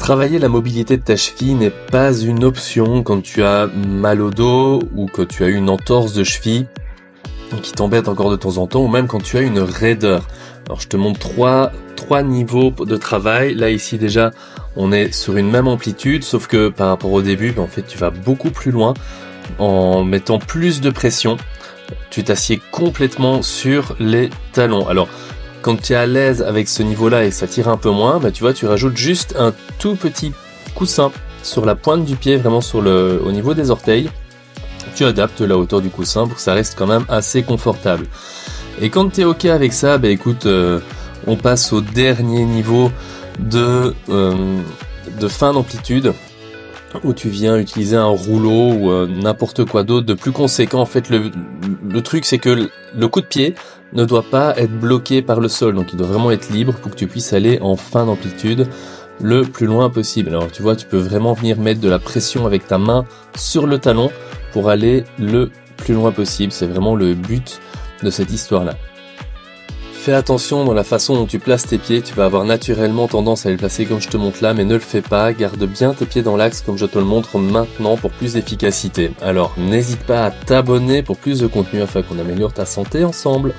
Travailler la mobilité de ta cheville n'est pas une option quand tu as mal au dos ou que tu as une entorse de cheville qui t'embête encore de temps en temps, ou même quand tu as une raideur. Alors je te montre trois niveaux de travail. Là ici déjà on est sur une même amplitude, sauf que par rapport au début, en fait tu vas beaucoup plus loin en mettant plus de pression. Tu t'assieds complètement sur les talons. Alors quand tu es à l'aise avec ce niveau-là et que ça tire un peu moins, tu vois, tu rajoutes juste un tout petit coussin sur la pointe du pied, vraiment au niveau des orteils. Tu adaptes la hauteur du coussin pour que ça reste quand même assez confortable. Et quand tu es OK avec ça, écoute, on passe au dernier niveau de fin d'amplitude, où tu viens utiliser un rouleau ou n'importe quoi d'autre de plus conséquent. En fait, le truc, c'est que le coup de pied ne doit pas être bloqué par le sol, donc il doit vraiment être libre pour que tu puisses aller en fin d'amplitude le plus loin possible. Alors tu vois, tu peux vraiment venir mettre de la pression avec ta main sur le talon pour aller le plus loin possible. C'est vraiment le but de cette histoire-là. Fais attention dans la façon dont tu places tes pieds, tu vas avoir naturellement tendance à les placer comme je te montre là, mais ne le fais pas, garde bien tes pieds dans l'axe comme je te le montre maintenant pour plus d'efficacité. Alors n'hésite pas à t'abonner pour plus de contenu afin qu'on améliore ta santé ensemble.